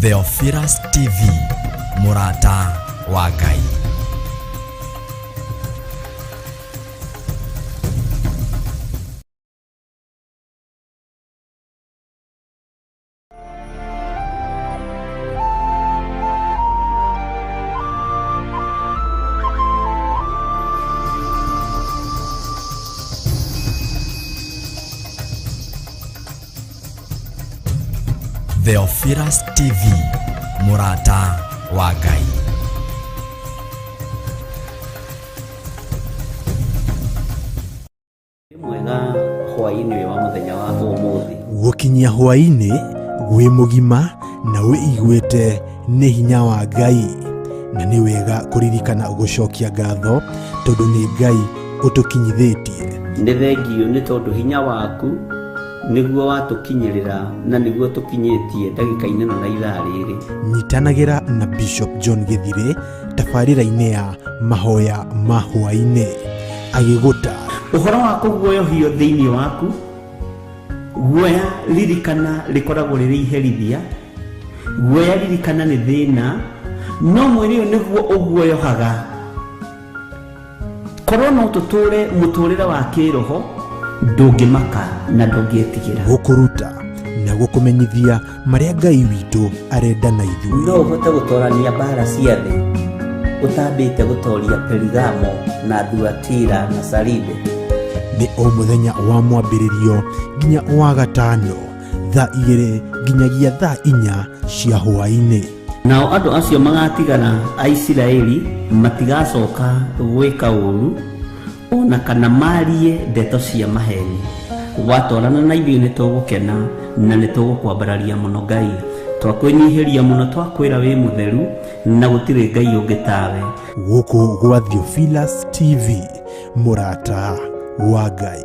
Theophilus TV, Murata wa Ngai. Theophilus TV, Murata wa Ngai. Mwega hwaini wa muthenya wa umuthi. Gukinyia hwaini gwi mugima na wĩiguĩte nĩ hinya wa Ngai, na nĩ wega kuririkana gucokia ngatho tondu nĩ Ngai utukinyithĩtie. Nĩ thengio nĩ tondu hinya waku niguo watukinyirira na niguo tukinyĩtie ndagĩka-inĩ na ithaa rĩrĩ. Nyitanagira na Bishop John Githire tabarĩra-inĩ ya mahoya ma hwainĩ agĩgũta ũhoro wa kũguoyohio thĩinĩ waku. Guoya ririkana rĩkoragwo rĩrĩ iherithia, guoya ririkana nĩ thĩna, no mwĩrĩ ũyũ nĩguo ũguoyohaga. Korwo no tũtũre mũtũrĩre wa kĩroho, ndũngĩmaka na ndũngĩtigĩra. Gũkũruta na gũkũmenyithia marĩa Ngai witũ arenda na ithuĩ. No ũhote gũtorania mbara cia thĩ, ũtambĩte gũtoria Perigamo na Thuatira na Saride. Nĩ o mũthenya wa mwambĩrĩrio nginya wa gatano, thaa 2 nginyagia thaa 4 cia hwainĩ. Nao andũ acio magatigana a Isiraeli matigacoka gwĩka ũru ona kana marie ndeto cia maheni. Watwarana na ithuĩ nĩ tũgũkena na nĩ tũgũkwambararia mũno Ngai. Twakwĩnyihĩria mũno, twakwĩra wĩ mũtheru na gũtirĩ Ngai ũngĩ tawe. Gũkũ gwa Theophilus TV, Murata wa Ngai.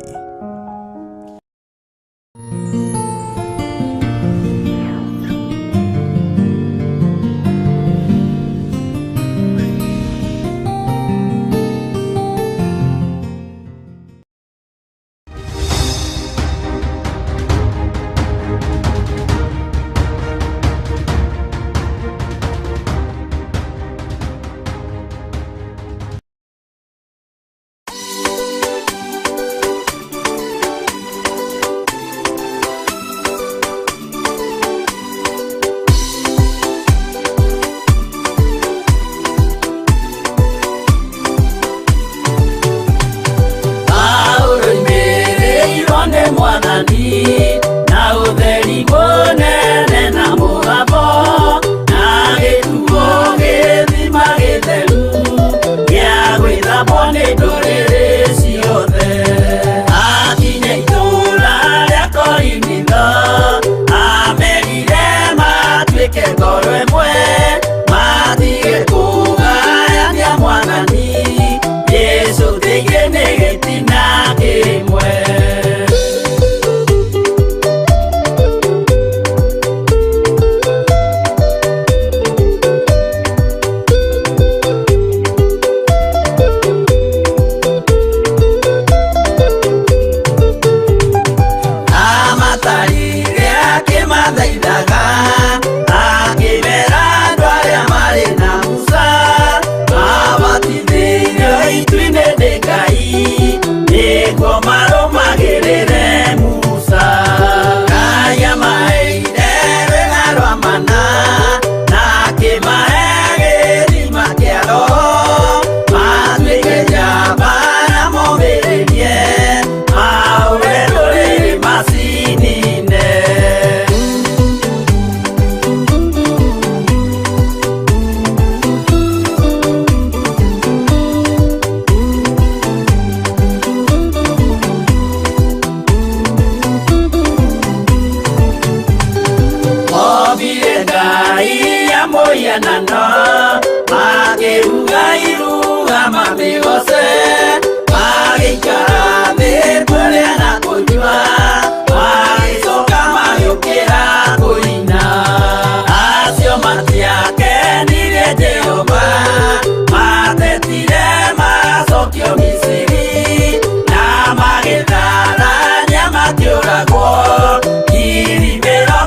Na utheri munene na mũgambo na gĩtuo gĩthima gĩtheru gĩa gwĩthambwo nĩ ndũrĩrĩ ciothe. Akinya itũũra rĩa Korinitho amerire matuĩke ngoro ĩmwe, matige kũgayania nĩ Mwathani Jesũ thĩinĩ nĩ gĩtina kĩmwe. Kĩũragwo ngiri 23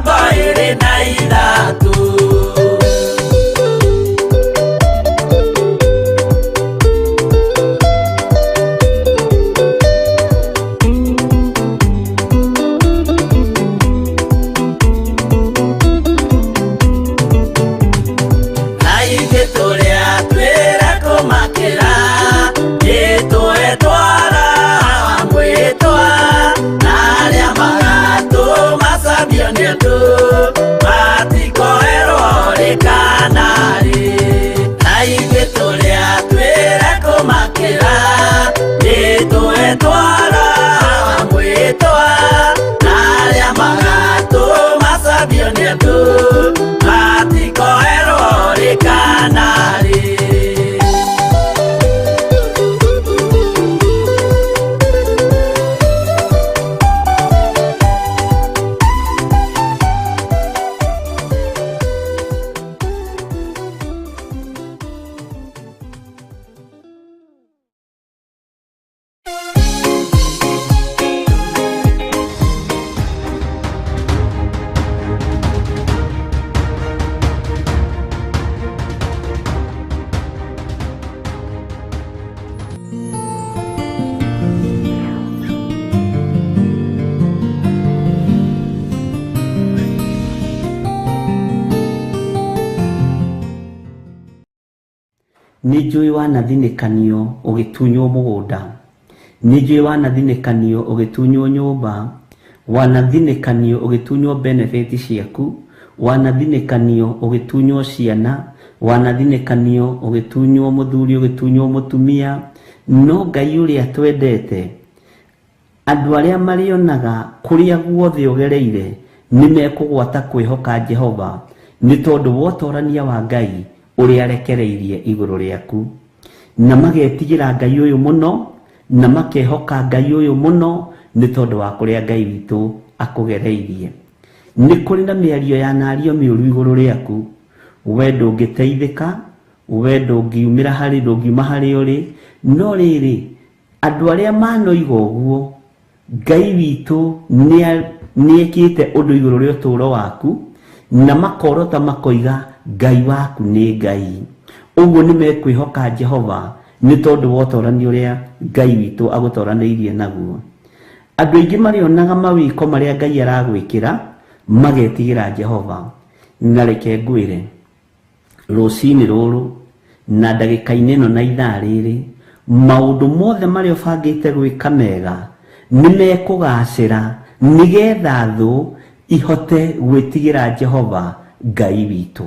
Nijui wanathinekanio ugitunywo mugunda, nijui wanathinekanio ugitunywo nyumba, wanathinekanio ugitunywo benefit ciaku, wanathinekanio ugitunywo ciana, wanathinekanio ugitunywo muthuri, ugitunywo mutumia. No Ngai uria twendete, andu aria marionaga kuria guothe ugereire nimekugwata kwihoka Jehova, ni tondu wotorania wa Ngai uria arekereirie iguru riaku, na magetigira Ngai uyu muno, na makehoka Ngai uyu muno, ni tondu wa kuria Ngai witu akugereirie. Ni kuri na miario ya nario miuru iguru riaku, we ndungiteithika, we ndungiumira hari, ndungiuma hari uri. No riri andu aria manoiga uguo, Ngai witu niekite undu iguru ria uturo waku, na makorota makoiga Ngai waku ni Ngai. Uguo nimekwihoka Jehova ni tondu wotorani uria Ngai witu agutoraniirie naguo. Andu aingi marionaga mawiko maria Ngai aragwikira magetigira Jehova. Na reke ngwire rucini ruru na ndagika-ini no na ithaa riri, maundu mothe maria ubangite gwika mega nimekugacira, nigetha thu ihote gwitigira Jehova Ngai witu.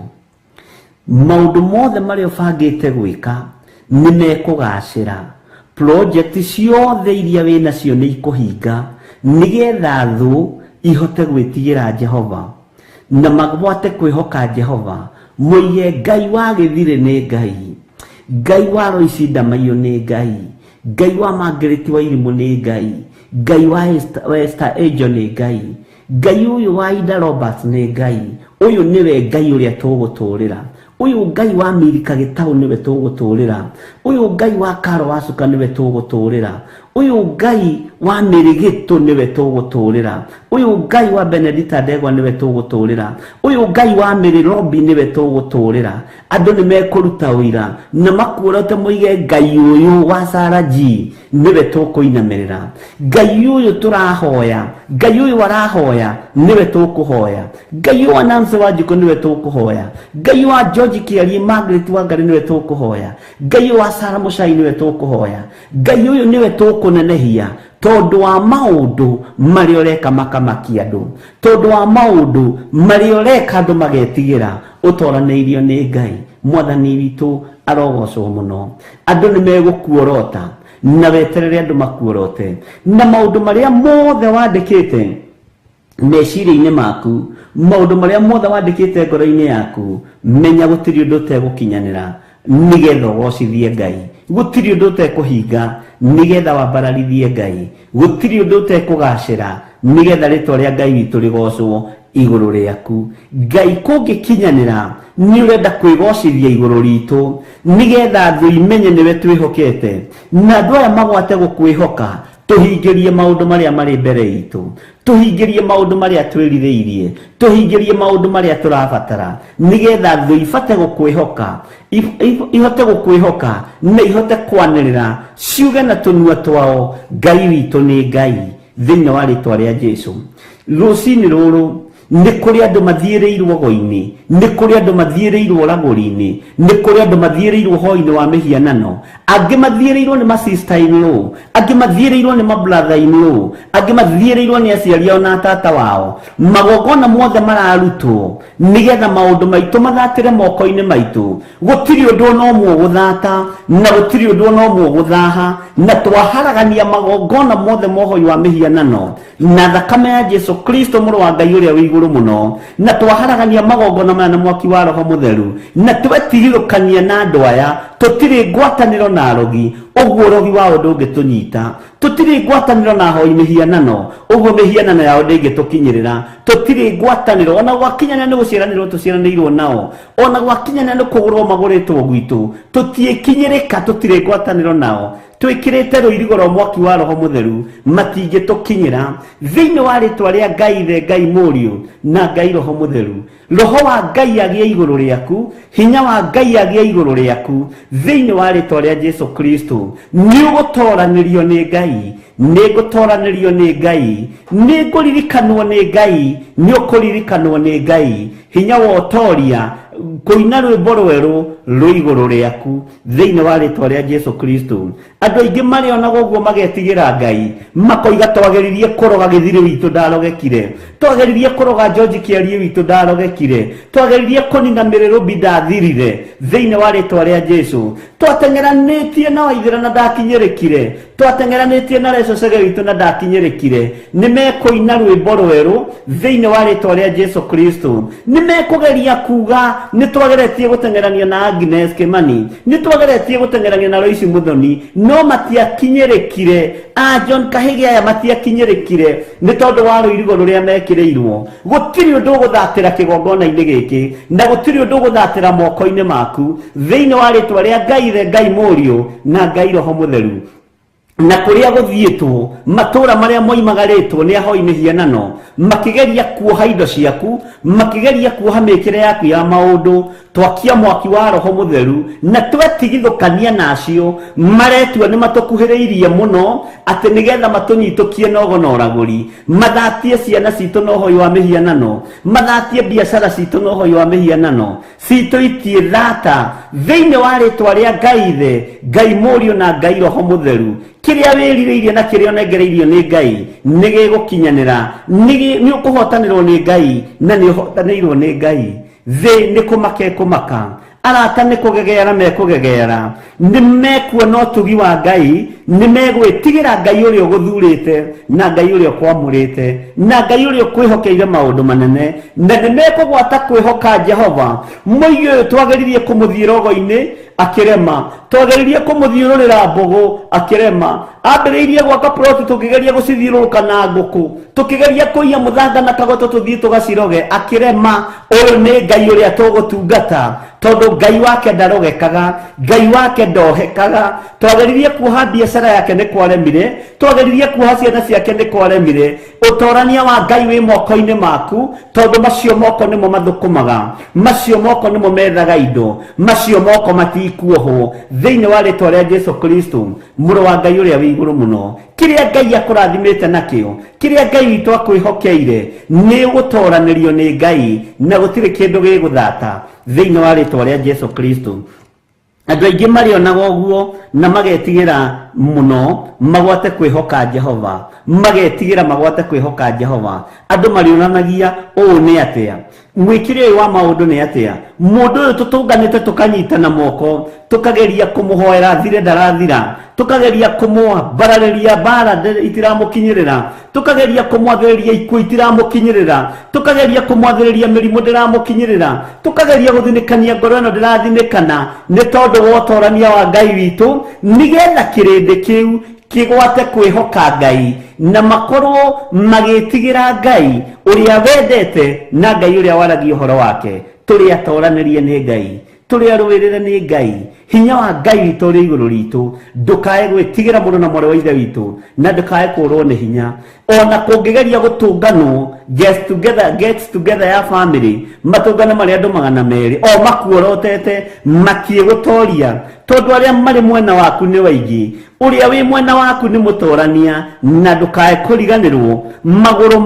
Maundu mothe maria ubangite gwika nimekugacira, project ciothe iria wina cio ni ikuhinga, nigetha thu ihote gwitigira Jehova na magwate kwihoka Jehova. Muige Ngai wa githire ni Ngai, Ngai wa Roicinda Maiyo ni Ngai, Ngai wa Margaret wa Irimu ni Ngai, Ngai wa Esther Ejo ni Ngai, Ngai uyu wa Ida Roberts ni Ngai. Uyu niwe Ngai uria tuguturira. Uyu Ngai wa Mirika Gitau niwe tuguturira. Uyu Ngai wa Karo Wacuka niwe tuguturira. Uyu Ngai wa Mirigitu niwe tuguturira. Uyu Ngai wa Benedita Ndegwa niwe tuguturira. Uyu Ngai wa Mirirobi niwe tuguturira. Andu nimekuruta wira na makuorete muige Ngai uyu wa Saraji niwe tukuinamirira. Ngai uyu turahoya, Ngai uyu warahoya niwe tukuhoya. Ngai wa Nancy Wanjiku niwe tukuhoya. Ngai wa George Kiari, Margaret Wangari niwe tukuhoya. Ngai wa Sarah Muchai niwe tukuhoya. Ngai uyu niwe tukunenehia tondu wa maundu mari ureka makamakia andu, tondu wa maundu mari ureka andu magetigira utoraneirio ni Ngai. Mwathani witu arogocwo muno. Andu nimegukuorota na weterere andu makuorote, na maundu maria mothe wandikite meciria-ini maku, maundu maria mothe wandikite ngoro-ini yaku, menya gutiri undu utegukinyanira nigetha ugocithie Ngai. Gutiri undu utekuhinga nigetha wambararithie Ngai. Gutiri undu utekugacira nigetha ritwa ria Ngai witu rigocwo iguru riaku. Ngai kungikinyanira ni urenda kwigocithia iguru ritu nigetha thu imenye niwe twihokete, na andu aya magwate gukwihoka tuhingirie maundu maria mari mbere itu, tuhingirie maundu maria twiritheirie, tuhingirie maundu maria turabatara nigetha thu ifate gukwihoka, ihote gukwihoka na ihote kwanirira ciuge na tunua twao Ngai witu ni Ngai thiini wa ritwa ria Jesu. Rucini ruru ni kuri andu mathiireirwo go-ini, ni kuri andu mathiireirwo raguri-ini, ni kuri andu mathiireirwo hoi-ini wa mihianano, angi mathiireirwo ni ma-sister-in-law, angi mathiireirwo ni ma-brother-in-law, angi mathiireirwo ni aciari ao na tata wao. Magongona mothe mararutwo nigetha maundu maitu mathatire moko-ini maitu. Gutiri undu ona umwe guthata na gutiri undu ona umwe guthaha, na twaharagania magongona mothe mohoi wa mihianano na thakame ya Jesu Kristo muru wa Ngai uria wi iguru muno, na twaharagania magongona maya na mwaki wa Roho Mutheru, na twetigirukania na andu aya tutiri ngwataniro na arogi, uguo rogi wao ndungitunyita. Tutiri ngwataniro na hoi mihianano, uguo mihianano yao ndingitukinyirira. Tutiri ngwataniro ona gwakinyana ni guciaranirwo tuciaranirwo nao, ona gwakinyana ni kugurwo maguritwo gwitu, tutiekinyirika. Tutiri ngwataniro nao, twikirite ruirigo rwa mwaki wa Roho Mutheru matingitukinyira thiini wa ritwa ria Ngai the Ngai Muriu na Ngai Roho Mutheru. Roho wa Ngai agie iguru riaku, hinya wa Ngai agie iguru riaku thiini wa ritwa ria Jesu Kristo. Ni ugutoranirio ni Ngai, ni gutoranirio ni Ngai, ni nguririkanwo ni Ngai, ni ukuririkanwo ni Ngai. Hinya wa utoria kuina rwimbo rweru rũigũrũ rĩaku thĩinĩ wa rĩtwa rĩa Jesu Kristo. Andũ aingĩ marĩ onaga ũguo magetigĩra Ngai, makoiga twageririe kũroga Gĩthirĩ witũ ndarogekire, twageririe kũroga George Kĩarie witũ ndarogekire, twageririe kũnina Mĩrĩrũmbi ndathirire thĩinĩ wa rĩtwa rĩa Jesu. Twateng'eranĩtie na Waithĩra na ndakinyĩrĩkire, twateng'eranĩtie na Reco Cege witũ na ndakinyĩrĩkire. Nĩmekũina rwĩmbo rwerũ thĩinĩ wa rĩtwa rĩa Jesu Kristo. Nĩmekũgeria kuga nĩtwageretie gũteng'erania na Agnes Kĩmani, nĩtwageretie gũteng'erania na Lois Muthoni, no matiakinyĩrĩkire. John Kahĩge aya matiakinyĩrĩkire nĩ tondũ wa rũirigo rũrĩa mekĩrĩirwo. Gũtirĩ ũndũ ũgũthatĩra kĩgongona-inĩ gĩkĩ, na gũtirĩ ũndũ ũgũthatĩra moko-inĩ maku thĩinĩ wa rĩtwa rĩa Ngai Ithe, Ngai Mũriũ na Ngai Roho Mũtheru. Na kũrĩa gũthiĩtwo matũũra marĩa moimagarĩtwo nĩ ahoi mĩhianano, makĩgeria kuoha indo ciaku, makĩgeria kuoha mĩĩkĩre yaku ya maũndũ, twakia mwaki wa Roho Mũtheru na twetigithũkania nacio. Maretua nĩ matũkuhĩrĩirie mũno atĩ nĩgetha matũnyitũkie nogo na ũragũri, mathatie ciana citũ na ũhoi wa mĩhianano, mathatie biacara citũ na ũhoi wa mĩhianano, citũitie thata thĩinĩ wa rĩtwa rĩa Ngai Ithe, Ngai Mũriũ na Ngai Roho Mũtheru. Kĩrĩa wĩrirĩirie na kĩrĩa ũnengereirio nĩ Ngai nĩ gĩgũkinyanĩra, nĩ ũkũhotanĩrwo nĩ Ngai na nĩ ũhotanĩirwo nĩ Ngai. Thĩ nĩ kũmaka kũmaka, arata nĩ kũgegeara mekũgegeara, nĩ mekuona ũtugi wa Ngai, nĩ megwĩtigĩra Ngai ũrĩa ũgũthurĩte na Ngai ũrĩa ũkwamũrĩte na Ngai ũrĩa ũkwĩhokeire maũndũ manene, na nĩ mekũgwata kwĩhoka Jehova. Mũigai ũyũ twageririe kũmũthiĩ rogo-inĩ akĩrema, twageririe kũmũthiũrũrĩra mbũgũ akĩrema, ambĩrĩirie gwaka ploti tũkĩgeria gũcithiũrũrũka na ngũkũ, tũkĩgeria kũiya mũthanga na kagoto tũthiĩ tũgaciroge akĩrema. Ũyũ nĩ Ngai ũrĩa tũgũtungata, tondũ Ngai wake ndarogekaga, Ngai wake ndohekaga. Twageririe kuoha biacara yake nĩ kwaremire, twageririe kuoha ciana ciake nĩ kwaremire. Ũtorania wa Ngai wĩ moko-inĩ maku, tondũ macio moko nĩmo mathũkũmaga, macio moko nĩmo methaga indo, macio moko matikuohwo thĩinĩ wa rĩtwa rĩa Jesu Kristo, mũrũ wa Ngai ũrĩa wĩ igũrũ mũno. Kĩrĩa Ngai akũrathimĩte nakĩo, kĩrĩa Ngai witũ akwĩhokeire nĩ gũtoranĩrio nĩ Ngai na gũtirĩ kĩndũ gĩgũthata thĩinĩ wa rĩtwa rĩa Jesu Kristo. Andũ aingĩ marĩonaga ũguo na magetigĩra mũno magwate kwĩhoka Jehova, magetigĩra magwate kwĩhoka Jehova. Andũ marĩonanagia ũũ nĩ atĩa, mwĩkĩre ũyũ wa maũndũ nĩ atĩa. Mũndũ ũyũ tũtũnganĩte tũkanyitana moko, tũkageria kũmũhoera thire ndarathira, tũkageria kũmũbararĩria mbara itiramũkinyĩrĩra, tũkageria kũmwathĩrĩria ikuũ itiramũkinyĩrĩra, tũkageria kũmwathĩrĩria mĩrimũ ndĩramũkinyĩrĩra, tũkageria gũthinĩkania ngoro ĩno ndĩrathinĩkana, nĩ tondũ wa ũtorania wa Ngai witũ, nĩgetha kĩrĩndĩ kĩu kĩgwate kwĩhoka Ngai na makorwo magĩtigĩra Ngai ũrĩa wendete na Ngai ũrĩa waragia ũhoro wake. Tũrĩ atoranĩrie nĩ Ngai, tũrĩ arũĩrĩre nĩ Ngai. Hinya wa Ngai witũ ũrĩ igũrũ ritũ, ndũkae gwĩtigĩra mũndũ na mwarĩ wa Ithe witũ, na ndũkae kũrwo nĩ hinya. Ona kũngĩgeria gũtũnganwo get together ya family, matũngano marĩa andũ 200 o makuorotete makĩgũtoria, tondũ arĩa marĩ mwena waku nĩ waingĩ, ũrĩa wĩ mwena waku nĩ mũtorania, na ndũkae kũriganĩrwo. Magũrũ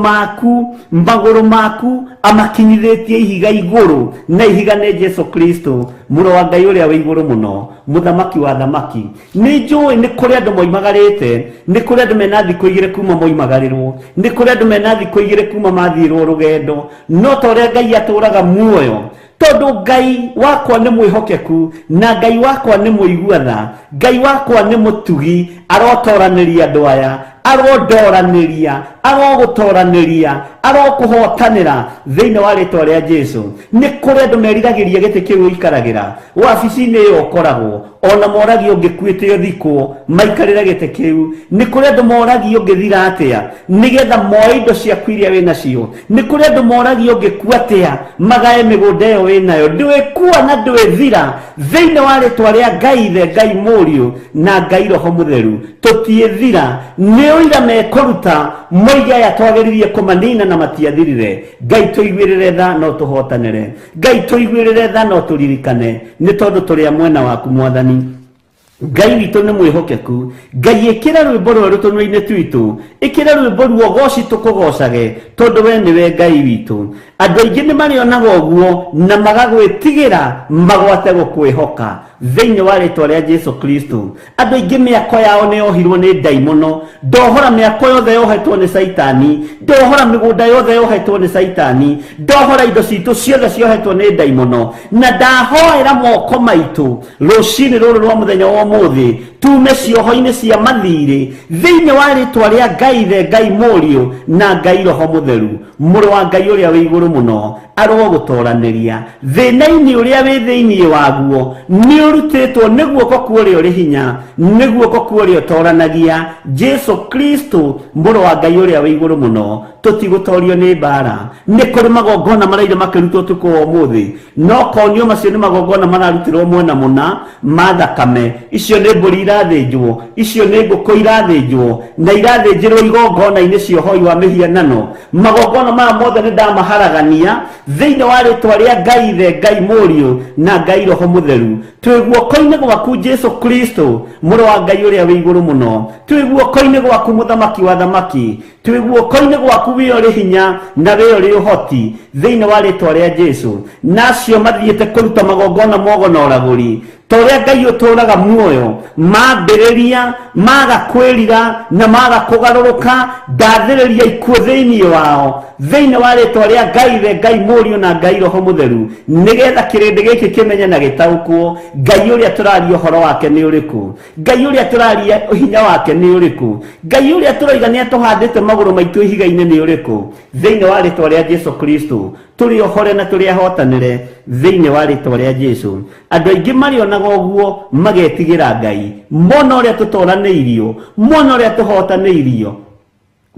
maku amakinyithĩtie ihiga igũrũ, na ihiga nĩ Jesu Kristo, mũrũ wa Ngai ũrĩa wĩ igũrũ mũno, mũthamaki wa thamaki. Nĩ njũĩ nĩ kũrĩ andũ moimagarĩte, nĩ kũrĩ andũ mena thikũ 2 kuma moimagarĩrwo, nĩ kũrĩ andũ mena thikũ 2 kuma mathiĩrwo rũgendo, no ta ũrĩa Ngai atũraga muoyo, tondũ Ngai wakwa nĩ mwĩhokeku na Ngai wakwa nĩ mũiguatha, Ngai wakwa nĩ mũtugi, arotoranĩria andũ aya, arondoranĩria, arogũtoranĩria, arokũhotanĩra thĩinĩ wa rĩtwa rĩa Jesu. Nĩ kũrĩ andũ meriragĩria gĩtĩ kĩu ũikaragĩra, wabici-inĩ ĩyo ũkoragwo, ona moragio ũngĩkuĩte ũthikwo maikarĩre gĩtĩ kĩu. Nĩ kũrĩ andũ moragio ũngĩthira atĩa nĩgetha moe indo ciaku iria wĩ nacio. Nĩ kũrĩ andũ moragio ũngĩkua atĩa magae mĩgũnda ĩyo wĩ nayo. Ndwĩkua na ndwĩthira thĩinĩ wa rĩtwa rĩa Ngai Ithe, Ngai Mũriũ na Ngai Roho Mũtheru. Tũtiĩthira, nĩ ũira mekũruta moige aya twageririe kũmanina na matiathirire. Ngai tũiguĩrĩre tha no tũhotanĩre, Ngai tũiguĩrĩre tha no tũririkane, nĩ tondũ tũrĩ mwena waku Mwathani. Ngai witũ nĩ mwĩhokeku. Ngai ĩkĩra rwĩmbo rwerũ tũnua-inĩ twitũ, ĩkĩra rwĩmbo ruo goci tũkũgocage tondũ we nĩwe Ngai witũ. Andũ aingĩ nĩ marĩonaga ũguo na magagwĩtigĩra magwate gũkwĩhoka thĩinĩ wa rĩtwa rĩa Jesu Kristo. Andũ aingĩ mĩako yao nĩ yohirwo nĩ ndaimono. Ndohora mĩako yothe yohetwo nĩ Saitani, ndohora mĩgũnda yothe yohetwo nĩ Saitani, ndohora indo citũ ciothe ciohetwo nĩ ndaimono, na ndahoera moko maitũ rũcinĩ rũrũ rwa mũthenya wa ũmũthĩ tume cioho-inĩ cia mathirĩ thĩinĩ wa rĩtwa rĩa Ngai Ithe, Ngai Mũriũ na Ngai Roho Mũtheru. Mũrũ wa Ngai ũrĩa wĩ igũrũ mũno arogo gũtoranĩria thĩna-inĩ ũrĩa wĩ thĩinĩ waguo, nĩ ũrutĩtwo nĩ guoko kwa ũrĩa ũrĩ hinya, nĩ guoko kwa ũrĩa ũtoranagia, Jesu Kristo mũrũ wa Ngai ũrĩa wĩ igũrũ mũno. Tũtigũtorio nĩ mbara. Nĩ kũrĩ magongona maraire makĩrutwo ũtukũ wa ũmũthĩ, no konio macio nĩ magongona mararutirwo mwena mũna ma thakame. Icio nĩ mbũri irathĩnjwo, icio nĩ ngũkũ irathĩnjwo na irathĩnjĩrwo igongona-inĩ cia ũhoi wa mĩhianano. Magongona maya mothe nĩ ndamaharagania thĩinĩ wa rĩtwa rĩa Ngai Ithe, Ngai Mũriũ na Ngai Roho Mũtheru. Twĩ guoko-inĩ gwaku Jesu Kristo mũrũ wa Ngai ũrĩa wĩ igũrũ mũno. Twĩ guoko-inĩ gwaku mũthamaki wa thamaki. Twĩ guoko-inĩ gwaku wĩ ũrĩ hinya na wĩ ũrĩ ũhoti thĩinĩ wa rĩtwa rĩa Jesu. Nacio mathiĩte kũruta magongona mogo na ũragũri torĩa Ngai ũtũraga muoyo, mambĩrĩria maga kwĩrira na maga kũgarũrũka, ndathĩrĩria ikuũ thĩinĩ wao thĩinĩ wa rĩtwa rĩa Ngai Ithe, Ngai Mũriũ na Ngai Roho Mũtheru, nĩgetha kĩrĩndĩ gĩkĩ kĩmenye na gĩtaũkwo Ngai ũrĩa tũraria ũhoro wake nĩ ũrĩkũ, Ngai ũrĩa tũraria hinya wake nĩ ũrĩkũ, Ngai ũrĩa tũroiga nĩ atũhandĩte magũrũ maitũ ihiga-inĩ nĩ ũrĩkũ. Thĩinĩ wa rĩtwa rĩa Jesu Kristo tũrĩ ohore na tũrĩ ahotanĩre thĩinĩ wa rĩtwa rĩa Jesu. Andũ aingĩ marĩonaga ũguo magetigĩra Ngai, mona ũrĩa tũtoranĩirio, mona ũrĩa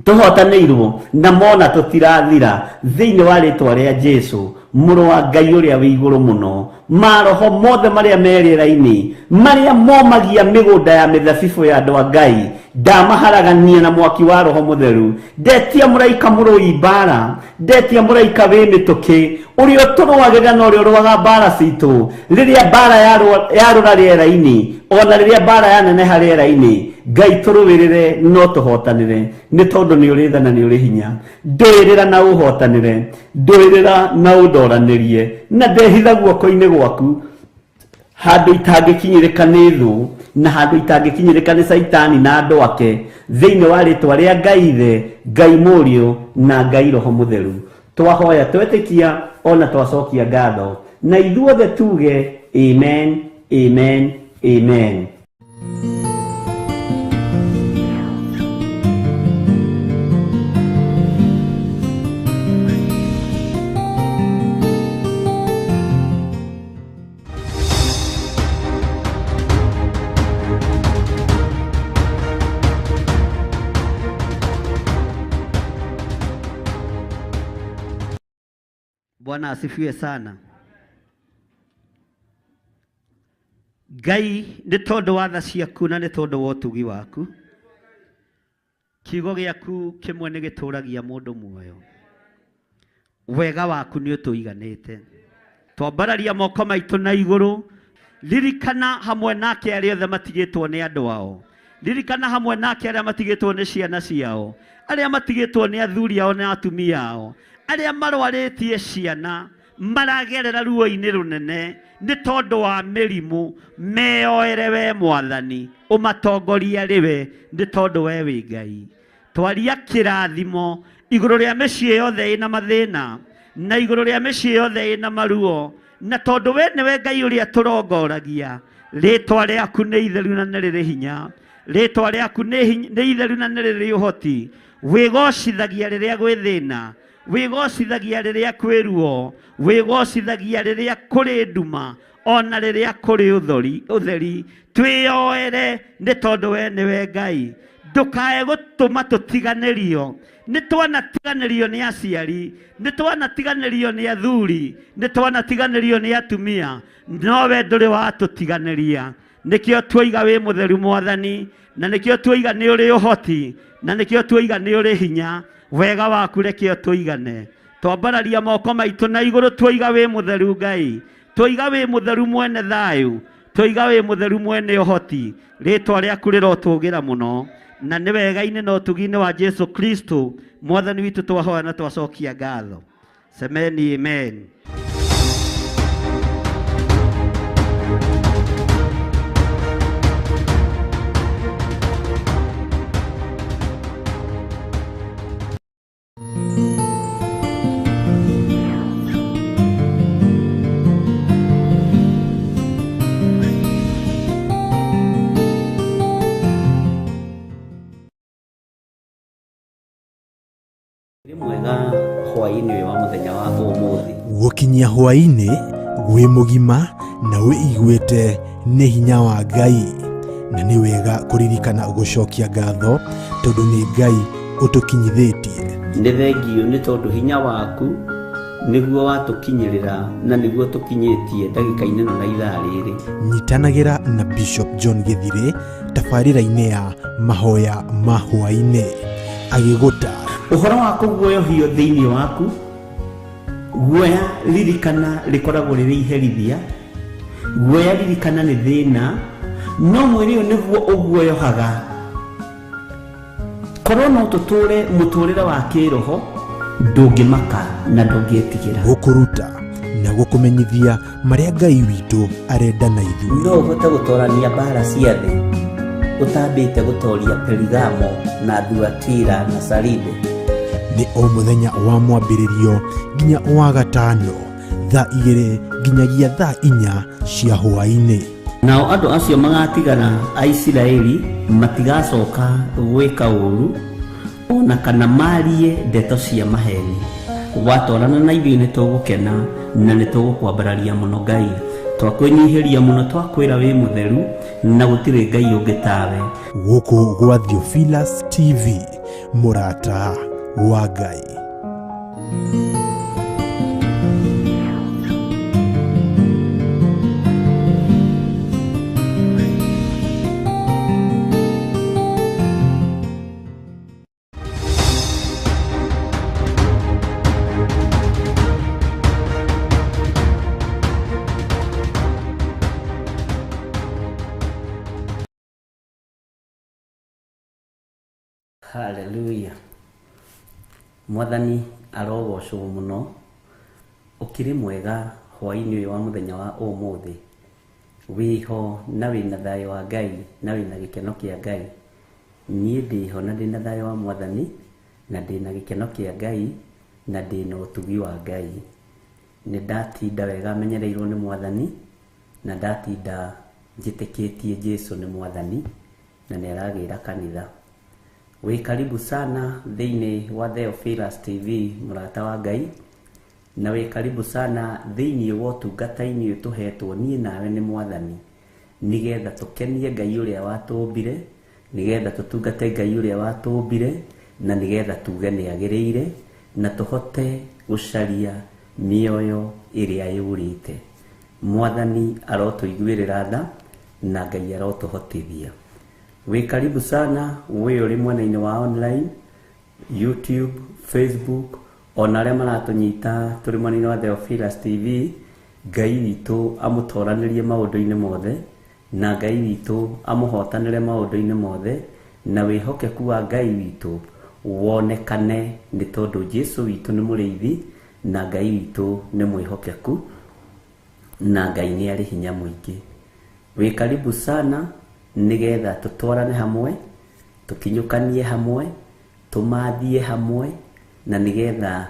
tũhotanĩirwo na mona tũtirathira thĩinĩ wa rĩtwa rĩa Jesu mũrũ wa Ngai ũrĩa wĩ igũrũ mũno. Maroho mothe marĩa merĩra-inĩ marĩa momagia mĩgũnda ya mĩthabibũ ya andũ a Ngai ndamaharagania na mwaki wa Roho Mũtheru. Ndetia mũraika mũrũi mbara, ndetia mũraika wĩ mĩtũkĩ ũrĩa ũtũrũagĩra na ũrĩa ũrũaga mbara citũ rĩrĩa mbara yarũra rĩera-inĩ, ona rĩrĩa mbara yaneneha rĩera-inĩ. Ngai tũrũwĩrĩre no tũhotanĩre nĩ tondũ nĩ ũrĩ tha na nĩ ũrĩ hinya. Ndũĩrĩra na ũhotanĩre, ndũĩrĩra na ũndoranĩrie, na ndehitha guoko-inĩ gwaku handũ itangĩkinyĩrĩka nĩ thũ na handũ itangĩkinyĩrĩka nĩ Saitani na andũ ake thĩinĩ wa rĩtwa rĩa Ngai Ithe, Ngai Mũriũ na Ngai Roho Mũtheru. Twahoya twetĩkia ona twacokia ngatho na ithuothe tuge amen, amen, amen. Bwana asifiwe sana. Ngai nĩ tondũ wa tha ciaku na nĩ tondũ wa ũtugi waku, kiugo gĩaku kĩmwe nĩ gĩtũragia mũndũ muoyo. Wega waku nĩ ũtũiganĩte. Twambararia moko maitũ na igũrũ, ririkana hamwe nake arĩa othe matigĩtwo nĩ andũ ao, ririkana hamwe nake arĩa matigĩtwo nĩ ciana ciao, arĩa matigĩtwo nĩ athuri ao na atumia ao, arĩa marwarĩtie ciana maragerera ruo-inĩ rũnene nĩ tondũ wa mĩrimũ. Meoere we Mwathani, ũmatongoria rĩwe nĩ tondũ we wĩ Ngai. Twaria kĩrathimo igũrũ rĩa mĩciĩ yothe ĩna mathĩna na igũrũ rĩa mĩciĩ yothe ĩna maruo, na tondũ we nĩwe Ngai ũrĩa tũrongoragia. Rĩtwa rĩaku nĩ itheru na nĩ rĩrĩ hinya, rĩtwa rĩaku nĩ itheru na nĩ rĩrĩ ũhoti. Wĩgocithagia rĩrĩa gwĩ thĩna, wĩgocithagia rĩrĩa kwĩ ruo, wĩgocithagia rĩrĩa kũrĩ nduma, ona rĩrĩa kũrĩ ũtheri. Twĩyoere nĩ tondũ we nĩwe Ngai. Ndũkae gũtũma tũtiganĩrio. Nĩ twanatiganĩrio nĩ aciari, nĩ twanatiganĩrio nĩ athuri, nĩ twanatiganĩrio nĩ atumia, no we ndũrĩ watũtiganĩria. Nĩkĩo tuoiga wĩ mũtheru Mwathani, na nĩkĩo tuoiga nĩ ũrĩ ũhoti, na nĩkĩo tuoiga nĩ ũrĩ hinya. Wega waku reke ũtũigane. Twambararia moko maitũ na igũrũ tuoiga wĩ mũtheru Ngai, tuoiga wĩ mũtheru mwene thayũ, Twiga wi mutheru mwene uhoti ritwa riaku rirotugira muno na ni wega-ini no tugi-ini wa Jesu Kristo mwathani witu twahoya na twacokia ngatho. Semeni amen. Mwega hwaini wa muthenya wa umuthi gukinyia hwaini gwi mugima na wiiguite ni hinya wa Ngai na ni wega kuririkana gucokia ngatho tondu ni Ngai utukinyithitie. Ni thengio ni tondu hinya waku niguo watukinyirira na niguo tukinyitie ndagika-ini na ithaa riri. Nyitanagira na Bishop John Githire tabarira-ini ya mahoya ma hwaini agiguta uhoro wa kuguoyohio thiini waku guoya ririkana rikoragwo riri iherithia guoya ririkana ni thina no mwiri niguo uguoyohaga korwo no tuture muturira wa kiroho ndungimaka na ndungitigira gukuruta na gukumenyithia maria Ngai witu arenda na ithuĩ. No uhote gutorania mbara cia thi utambite gutoria Perigamo na Thuatira na Saride. Ni o muthenya wa mwambĩrĩrio nginya wa gatano thaa 2 nginyagia thaa 4 cia hwaini. Nao andu acio magatigana a Isiraeli matigacoka gwika uru ona kana marie ndeto cia maheni. Watwarana na ithuĩ nĩ tũgũkena na nĩ tũgũkwambararia mũno Ngai. Twakwĩnyihiria mũno twakwĩra wĩ mũtheru na gũtirĩ Ngai ũngĩ tawe. Gũkũ gwa Theophilus TV mũrata wa Ngai. Hallelujah. Mwathani arogocwo muno ukiri mwega hwaini uyu wa muthenya wa umuthi wiho na wina thayo wa Ngai na wina gikeno kia Ngai. Nie ndiho na ndina thayo wa Mwathani na ndina gikeno kia Ngai na ndina utugi wa Ngai. Ni ndatinda wega menyereirwo ni Mwathani na ndatinda njitikitie Jesu ni Mwathani na ni aragira kanitha. We karibu sana thiini wa Theophilus TV murata wa Ngai na we karibu sana thiini wa tungata-ini utuhetwo nie nawe ni Mwathani nigetha tukenie Ngai uria watumbire nigetha tutungate Ngai uria watumbire na nigetha tuge ni agiriire na tuhote gucaria mioyo iria yurite. Mwathani arotuiguirira tha na Ngai arotuhotithia. We karibu sana we uri mwena-ini wa online YouTube, Facebook ona aria maratunyita turi mwena-ini wa Theophilus TV. Ngai witu amutoranirie maundu-ini mothe na Ngai witu amuhotanire maundu-ini mothe na wihokeku wa Ngai witu wonekane ni tondu Jesu witu ni muriithi na Ngai witu ni mwihokeku na Ngai ni ari hinya muingi. We karibu sana nigetha tutwarane hamwe tukinyukanie hamwe tumathie hamwe na nigetha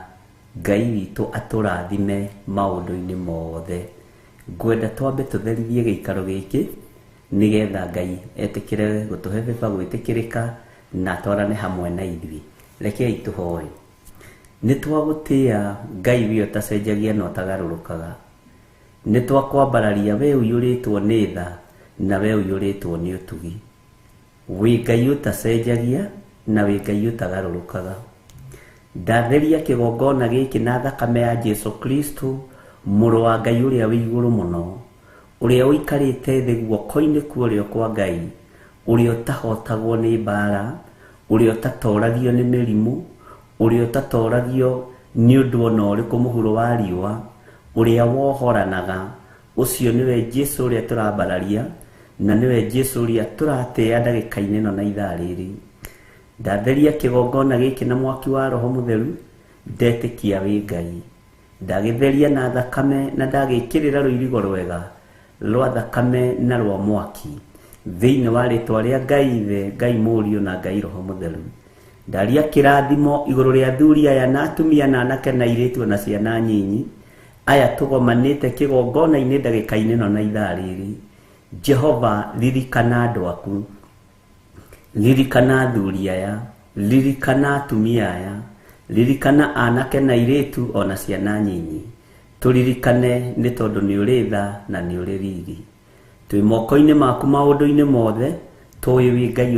Ngai witu aturathime maundu-ini mothe. Ngwenda twambe tutherithie giikaro giki nigetha Ngai etikire gutuhe beba gwitikirika na atwarane hamwe na ithui. Rekei tuhoe. Ni twagutia Ngai wi utacenjagia na utagarurukaga. Ni twakwambararia we uyuritwo ni tha na we uyuritwo ni utugi. We Ngai utacenjagia na we Ngai utagarurukaga. Ndatheria kigongona giki na thakame ya Jesu Kristo muru wa Ngai uria wi iguru muno uria uikarite thi guoko-ini kuorio kwa Ngai uria utahotagwo ni mbara uria utatoragio ni mirimu uria utatoragio ni undu ona uriku muhuro wa riua uria wohoranaga Ucio niwe Jesu uria turambararia na niwe Jesu uria turatea ndagika-inĩ ĩno na ithaa rĩrĩ. Ndatheria kĩgongona gĩkĩ na mwaki wa Roho Mũtheru, ndetĩkia wĩ Ngai. Ndagĩtheria na thakame na ndagĩkĩrĩra rũirigo rwega rwa thakame na rwa mwaki thĩinĩ wa rĩtwa rĩa Ngai Ithe, Ngai Mũriũ na Ngai Roho Mũtheru. Ndaria kĩrathimo igũrũ rĩa athuri aya na atumia na anake na airĩtu na ciana nyinyi aya tũgomanĩte kĩgongona-inĩ ndagĩka-inĩ ĩno na ithaa rĩrĩ. Jehova, ririkana andũ aku, ririkana athuri aya, ririkana atumia aya, ririkana anake na airĩtu ona ciana nyinyi. Tũririkane nĩ tondũ nĩ ũrĩ tha na nĩ ũrĩ riri. Twĩ moko-inĩ maku maũndũ-inĩ mothe, tũĩ wĩ Ngai